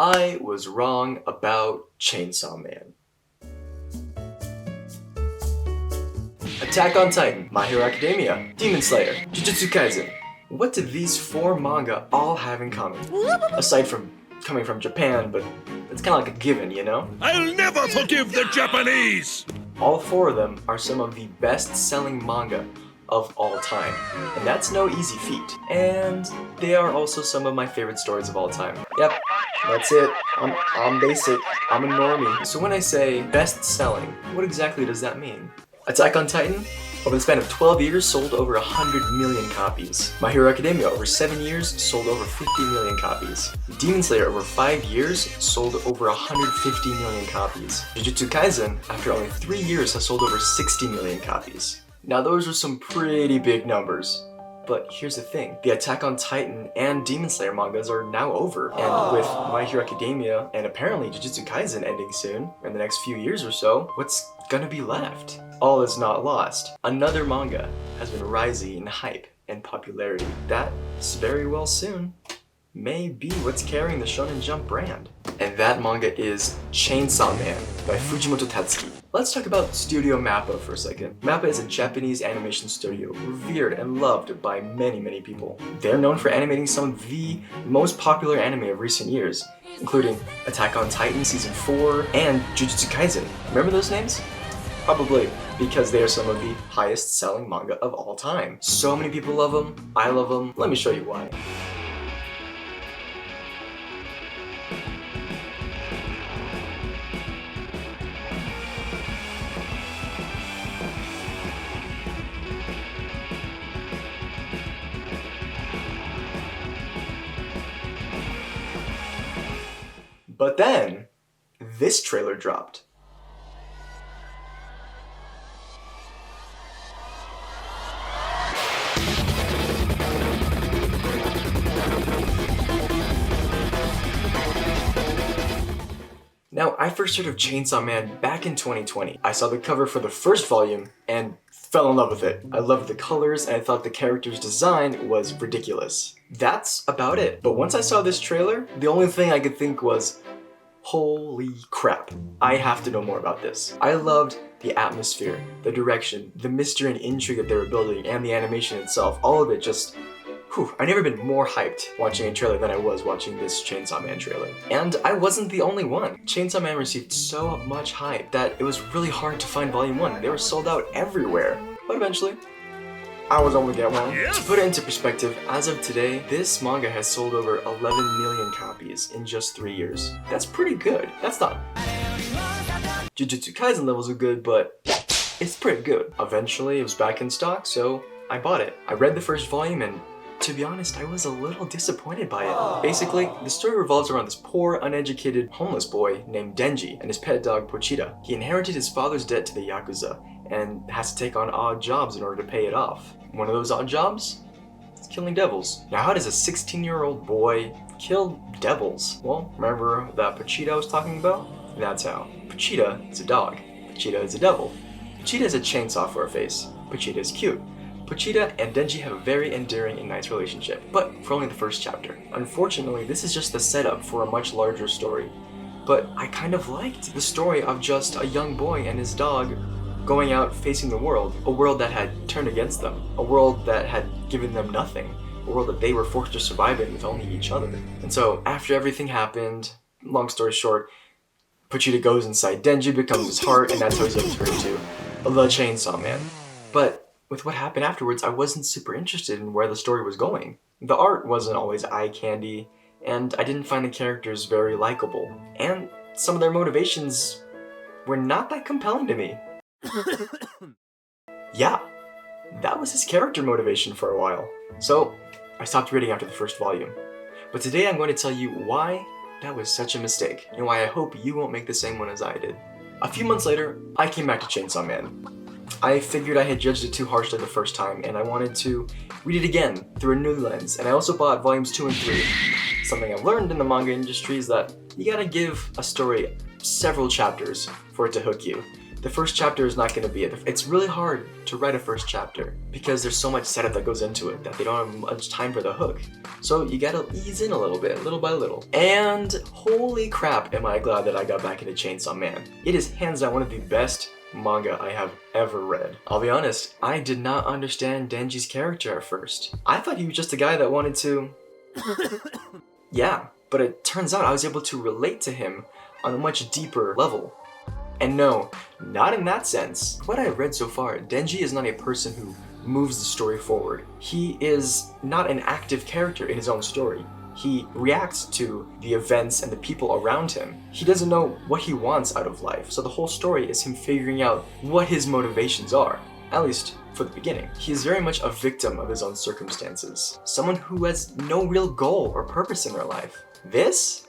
I was wrong about Chainsaw Man. Attack on Titan, My Hero Academia, Demon Slayer, Jujutsu Kaisen. What do these 4 manga all have in common? Aside from coming from Japan, but it's kind of like a given, you know? I'll never forgive the Japanese! All 4 of them are some of the best-selling manga of all time. And that's no easy feat. And they are also some of my favorite stories of all time. Yep, that's it. I'm basic. I'm a normie. So when I say best-selling, what exactly does that mean? Attack on Titan, over the span of 12 years, sold over 100 million copies. My Hero Academia, over 7 years, sold over 50 million copies. Demon Slayer, over 5 years, sold over 150 million copies. Jujutsu Kaisen, after only 3 years, has sold over 60 million copies. Now those are some pretty big numbers. But here's the thing, the Attack on Titan and Demon Slayer mangas are now over. And with My Hero Academia and apparently Jujutsu Kaisen ending soon, in the next few years or so, what's gonna be left? All is not lost. Another manga has been rising in hype and popularity. That's very well soon may be what's carrying the Shonen Jump brand. And that manga is Chainsaw Man by Fujimoto Tatsuki. Let's talk about Studio Mappa for a second. Mappa is a Japanese animation studio revered and loved by many people. They're known for animating some of the most popular anime of recent years, including Attack on Titan Season 4 and Jujutsu Kaisen. Remember those names? Probably because they are some of the highest selling manga of all time. So many people love them, I love them. Let me show you why. But then, this trailer dropped. Now, I first heard of Chainsaw Man back in 2020. I saw the cover for the first volume and fell in love with it. I loved the colors and I thought the character's design was ridiculous. That's about it. But once I saw this trailer, the only thing I could think was, holy crap, I have to know more about this. I loved the atmosphere, the direction, the mystery and intrigue that they were building, and the animation itself. All of it just, I've never been more hyped watching a trailer than I was watching this Chainsaw Man trailer. And I wasn't the only one. Chainsaw Man received so much hype that it was really hard to find Volume 1. They were sold out everywhere. But eventually, I was able to get one. To put it into perspective, as of today, this manga has sold over 11 million copies in just 3 years. That's pretty good. That's not... Jujutsu Kaisen levels are good, but it's pretty good. Eventually, it was back in stock, so I bought it. I read the first volume and to be honest, I was a little disappointed by it. Basically, the story revolves around this poor, uneducated, homeless boy named Denji and his pet dog Pochita. He inherited his father's debt to the Yakuza and has to take on odd jobs in order to pay it off. One of those odd jobs is killing devils. Now, how does a 16-year-old boy kill devils? Well, remember that Pochita I was talking about? That's how. Pochita is a dog. Pochita is a devil. Pochita has a chainsaw for a face. Pochita is cute. Pochita and Denji have a very endearing and nice relationship, but for only the first chapter. Unfortunately, this is just the setup for a much larger story. But I kind of liked the story of just a young boy and his dog going out facing the world, a world that had turned against them, a world that had given them nothing, a world that they were forced to survive in with only each other. And so after everything happened, long story short, Pochita goes inside Denji, becomes his heart, and that's how he's able to turn into the Chainsaw Man. But with what happened afterwards, I wasn't super interested in where the story was going. The art wasn't always eye candy, and I didn't find the characters very likable. And some of their motivations were not that compelling to me. Yeah, that was his character motivation for a while. So, I stopped reading after the first volume. But today I'm going to tell you why that was such a mistake, and why I hope you won't make the same one as I did. A few months later, I came back to Chainsaw Man. I figured I had judged it too harshly the first time, and I wanted to read it again through a new lens, and I also bought volumes 2 and 3. Something I've learned in the manga industry is that you gotta give a story several chapters for it to hook you. The first chapter is not going to be it. It's really hard to write a first chapter because there's so much setup that goes into it that they don't have much time for the hook. So you gotta ease in a little bit, little by little. And holy crap, am I glad that I got back into Chainsaw Man. It is hands down one of the best manga I have ever read. I'll be honest, I did not understand Denji's character at first. I thought he was just a guy that wanted to... yeah, but it turns out I was able to relate to him on a much deeper level. And no, not in that sense. What I've read so far, Denji is not a person who moves the story forward. He is not an active character in his own story. He reacts to the events and the people around him. He doesn't know what he wants out of life, so the whole story is him figuring out what his motivations are, at least for the beginning. He is very much a victim of his own circumstances, someone who has no real goal or purpose in their life. This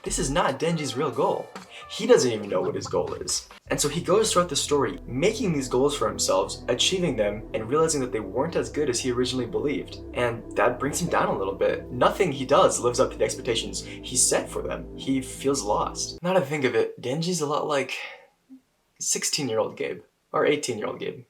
is not Denji's real goal. He doesn't even know what his goal is. And so he goes throughout the story, making these goals for himself, achieving them, and realizing that they weren't as good as he originally believed. And that brings him down a little bit. Nothing he does lives up to the expectations he set for them. He feels lost. Now to think of it, Denji's a lot like 16-year-old Gabe, or 18-year-old Gabe,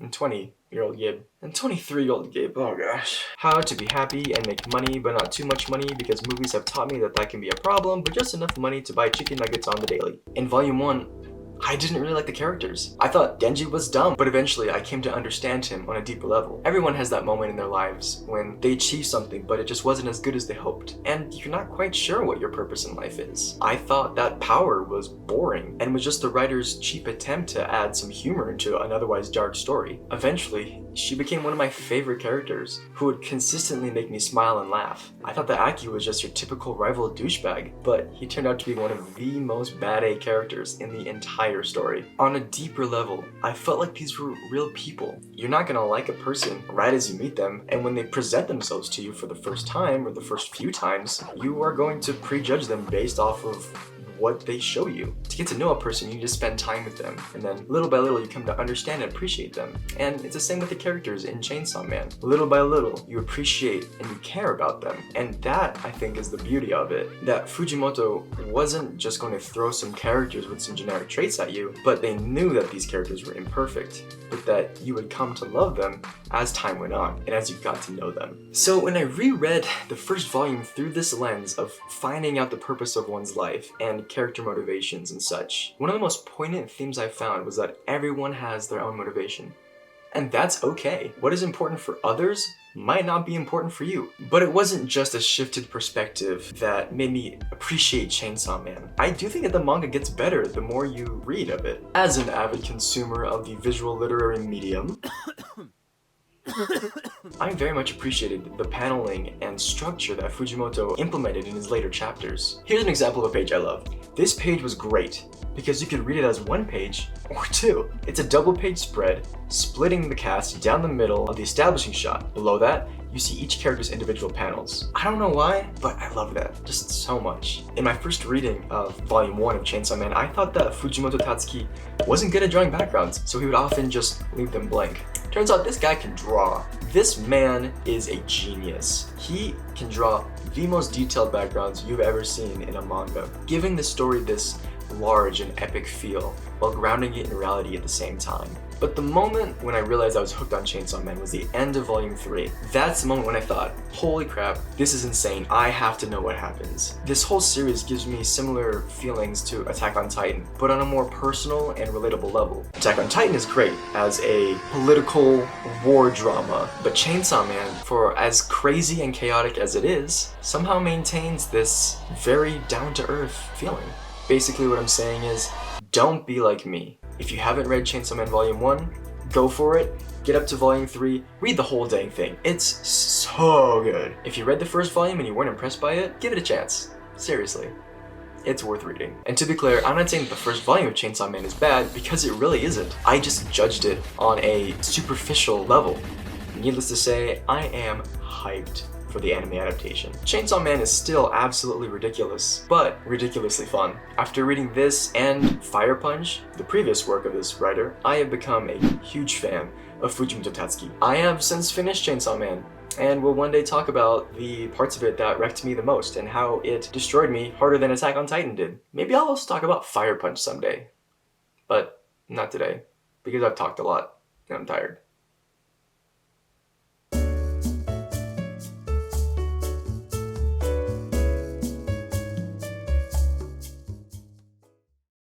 and 20-year-old Gabe, and 23-year-old Gabe. Oh gosh. How to be happy and make money, but not too much money, because movies have taught me that that can be a problem, but just enough money to buy chicken nuggets on the daily. In volume 1, I didn't really like the characters. I thought Denji was dumb, but eventually I came to understand him on a deeper level. Everyone has that moment in their lives when they achieve something, but it just wasn't as good as they hoped, and you're not quite sure what your purpose in life is. I thought that Power was boring, and was just the writer's cheap attempt to add some humor into an otherwise dark story. Eventually, she became one of my favorite characters, who would consistently make me smile and laugh. I thought that Aki was just your typical rival douchebag, but he turned out to be one of the most bad A characters in the entire story. On a deeper level, I felt like these were real people. You're not gonna like a person right as you meet them, and when they present themselves to you for the first time or the first few times, you are going to prejudge them based off of what they show you. To get to know a person, you need to spend time with them, and then little by little you come to understand and appreciate them. And it's the same with the characters in Chainsaw Man. Little by little, you appreciate and you care about them. And that, I think, is the beauty of it. That Fujimoto wasn't just going to throw some characters with some generic traits at you, but they knew that these characters were imperfect, but that you would come to love them as time went on and as you got to know them. So when I reread the first volume through this lens of finding out the purpose of one's life and character motivations and such, one of the most poignant themes I found was that everyone has their own motivation. And that's okay. What is important for others might not be important for you. But it wasn't just a shifted perspective that made me appreciate Chainsaw Man. I do think that the manga gets better the more you read of it. As an avid consumer of the visual literary medium, I very much appreciated the paneling and structure that Fujimoto implemented in his later chapters. Here's an example of a page I love. This page was great because you could read it as one page or two. It's a double page spread, splitting the cast down the middle of the establishing shot. Below that, you see each character's individual panels. I don't know why, but I love that just so much. In my first reading of volume 1 of Chainsaw Man, I thought that Fujimoto Tatsuki wasn't good at drawing backgrounds, so he would often just leave them blank. Turns out this guy can draw. This man is a genius. He can draw the most detailed backgrounds you've ever seen in a manga, giving the story this large and epic feel while grounding it in reality at the same time. But the moment when I realized I was hooked on Chainsaw Man was the end of volume 3. That's the moment when I thought, holy crap, this is insane, I have to know what happens. This whole series gives me similar feelings to Attack on Titan, but on a more personal and relatable level. Attack on Titan is great as a political war drama, but Chainsaw Man, for as crazy and chaotic as it is, somehow maintains this very down-to-earth feeling. Basically what I'm saying is, don't be like me. If you haven't read Chainsaw Man Volume 1, go for it, get up to Volume 3, read the whole dang thing. It's so good. If you read the first volume and you weren't impressed by it, give it a chance. Seriously. It's worth reading. And to be clear, I'm not saying that the first volume of Chainsaw Man is bad, because it really isn't. I just judged it on a superficial level. Needless to say, I am hyped for the anime adaptation. Chainsaw Man is still absolutely ridiculous, but ridiculously fun. After reading this and Fire Punch, the previous work of this writer, I have become a huge fan of Fujimoto Tatsuki. I have since finished Chainsaw Man, and will one day talk about the parts of it that wrecked me the most and how it destroyed me harder than Attack on Titan did. Maybe I'll also talk about Fire Punch someday. But Not today, because I've talked a lot and I'm tired.